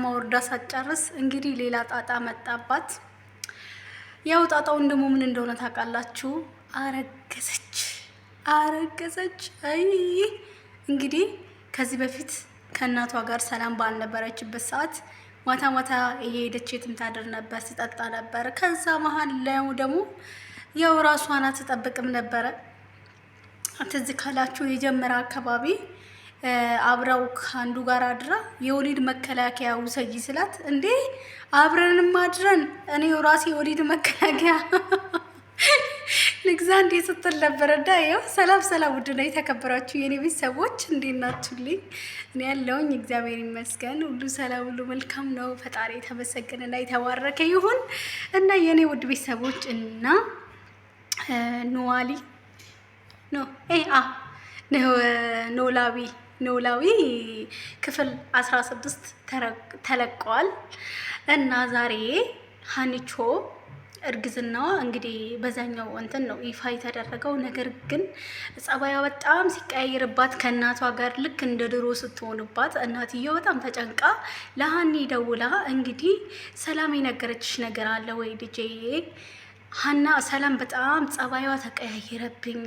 ማውርዳ ሳትጨርስ እንግዲህ ሌላ ጣጣ መጣባት። ያው ጣጣውን ደግሞ ምን እንደሆነ ታውቃላችሁ? አረገዘች። አይ እንግዲህ ከዚህ በፊት ከእናቷ ጋር ሰላም ባልነበረችበት ሰዓት ማታ ማታ እየሄደች የትም ታድር ነበር፣ ትጠጣ ነበር። ከዛ መሀል ላይ ደግሞ ያው ራሷን አትጠብቅም ነበረ። ትዝ ካላችሁ የጀመረ አካባቢ አብረው ከአንዱ ጋር አድራ የወሊድ መከላከያ ውሰጂ ስላት እንዴ አብረንም አድረን እኔው ራሴ የወሊድ መከላከያ ልግዛ እንዴ ስትል ነበር። ያው ሰላም ውድ ነው የተከበራችሁ የኔ ቤተሰቦች እንዴት ናችሁልኝ? እኔ ያለውኝ እግዚአብሔር ይመስገን ሁሉ ሰላም ሁሉ መልካም ነው። ፈጣሪ የተመሰገነና የተባረከ ይሁን። እና የኔ ውድ ቤተሰቦች እና ኖላዊ ክፍል 16 ተለቀዋል። እና ዛሬ ሀኒቾ እርግዝናዋ እንግዲህ በዛኛው እንትን ነው ይፋ የተደረገው። ነገር ግን ጸባያ በጣም ሲቀያየርባት ከእናቷ ጋር ልክ እንደ ድሮ ስትሆንባት እናትየው በጣም ተጨንቃ ለሀኒ ደውላ እንግዲህ ሰላም የነገረችሽ ነገር አለ ወይ ልጄ? ሀና ሰላም በጣም ጸባይዋ ተቀያየረብኝ፣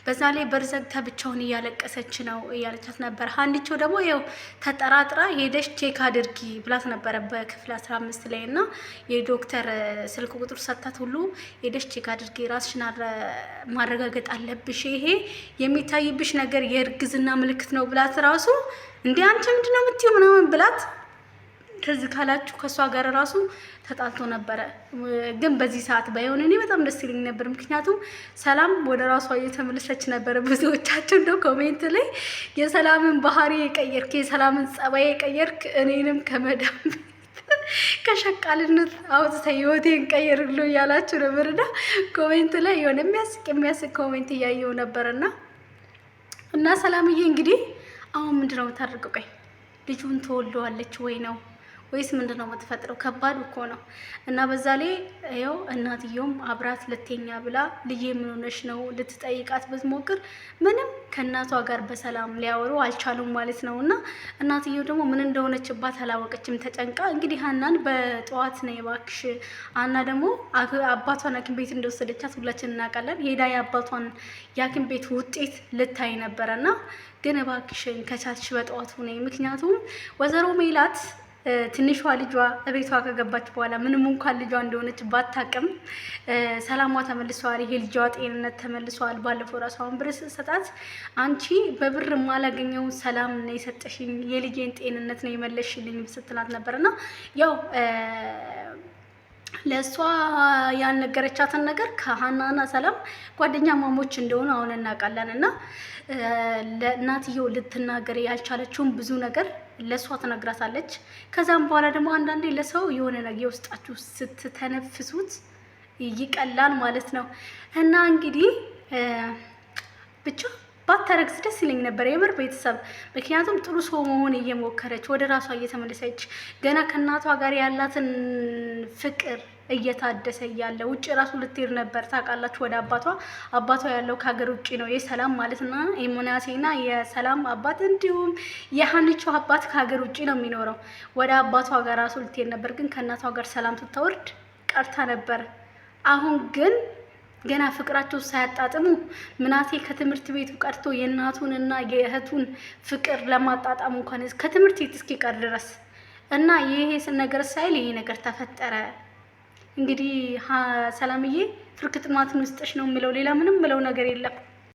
በዛ ላይ በርዘግታ ብቻውን እያለቀሰች ነው እያለቻት ነበር። ሀኒቾ ደግሞ ያው ተጠራጥራ ሄደሽ ቼክ አድርጊ ብላት ነበረ በክፍል 15 ላይ እና የዶክተር ስልክ ቁጥር ሰጥታት ሁሉ ሄደሽ ቼክ አድርጊ፣ ራስሽን ማረጋገጥ አለብሽ፣ ይሄ የሚታይብሽ ነገር የእርግዝና ምልክት ነው ብላት ራሱ እንዴ አንቺ ምንድነው የምትይው ምናምን ብላት ትዝ ካላችሁ ከእሷ ጋር ራሱ ተጣልቶ ነበረ። ግን በዚህ ሰዓት ባይሆን እኔ በጣም ደስ ይለኝ ነበር። ምክንያቱም ሰላም ወደ ራሷ እየተመለሰች ነበረ። ብዙዎቻችሁ እንደው ኮሜንት ላይ የሰላምን ባህሪ የቀየርክ፣ የሰላምን ጸባይ የቀየርክ፣ እኔንም ከመዳም ከሸቃልነት አውጥተ ህይወቴን ቀይር ብሎ እያላችሁ ነበርና ኮሜንት ላይ የሆነ የሚያስቅ ኮሜንት እያየው ነበርና እና ሰላምዬ እንግዲህ አሁን ምንድነው የምታደርገው? ቆይ ልጁን ትወልደዋለች ወይ ነው ወይስ ምንድነው የምትፈጥረው? ከባድ እኮ ነው። እና በዛ ላይ ያው እናትየውም አብራት ልተኛ ብላ ልጄ ምን ሆነሽ ነው ልትጠይቃት ብትሞክር ምንም ከእናቷ ጋር በሰላም ሊያወሩ አልቻሉም ማለት ነው። እና እናትየው ደግሞ ምን እንደሆነችባት አላወቀችም፣ ተጨንቃ እንግዲህ ሀናን በጠዋት ነው እባክሽ፣ ሀና ደግሞ አባቷን ሐኪም ቤት እንደወሰደቻት ሁላችን እናውቃለን። ሄዳ የአባቷን የሐኪም ቤት ውጤት ልታይ ነበረና ግን እባክሽን ከቻትሽ በጠዋቱ ነኝ። ምክንያቱም ወይዘሮ ሜላት ትንሿ ልጇ እቤቷ ከገባች በኋላ ምንም እንኳን ልጇ እንደሆነች ባታቅም ሰላሟ ተመልሷል። ይሄ ልጇ ጤንነት ተመልሷል። ባለፈው ራሷን ብር ሰጣት አንቺ በብር ማላገኘው ሰላም ነው የሰጠሽኝ፣ የልጄን ጤንነት ነው የመለሽልኝ ስትላት ነበርና ያው ለሷ ያልነገረቻትን ነገር ከሀናና ሰላም ጓደኛ ማሞች እንደሆኑ አሁን እናውቃለን። እና ለእናትየው ልትናገር ያልቻለችውን ብዙ ነገር ለሷ ትነግራታለች። ከዛም በኋላ ደግሞ አንዳንዴ ለሰው የሆነ ነገር ውስጣችሁ ስትተነፍሱት ይቀላል ማለት ነው። እና እንግዲህ ብቻ ባታረግዝ ደስ ይለኝ ነበር የምር ቤተሰብ። ምክንያቱም ጥሩ ሰው መሆን እየሞከረች ወደ ራሷ እየተመለሰች ገና ከእናቷ ጋር ያላትን ፍቅር እየታደሰ እያለ ውጭ ራሱ ልትሄድ ነበር ታውቃላችሁ፣ ወደ አባቷ ያለው ከሀገር ውጭ ነው የሰላም ማለት ነው። የሙናሴና የሰላም አባት እንዲሁም የሀኒቾ አባት ከሀገር ውጭ ነው የሚኖረው። ወደ አባቷ ጋር ራሱ ልትሄድ ነበር፣ ግን ከእናቷ ጋር ሰላም ስትወርድ ቀርታ ነበር። አሁን ግን ገና ፍቅራቸው ሳያጣጥሙ ምናሴ ከትምህርት ቤቱ ቀርቶ የእናቱንና የእህቱን ፍቅር ለማጣጣም እንኳን ከትምህርት ቤት እስኪቀር ድረስ እና ይሄ ነገር ሳይል ይሄ ነገር ተፈጠረ። እንግዲህ ሰላምዬ ፍርክት ማትን ውስጥሽ ነው የሚለው ሌላ ምንም ምለው ነገር የለም።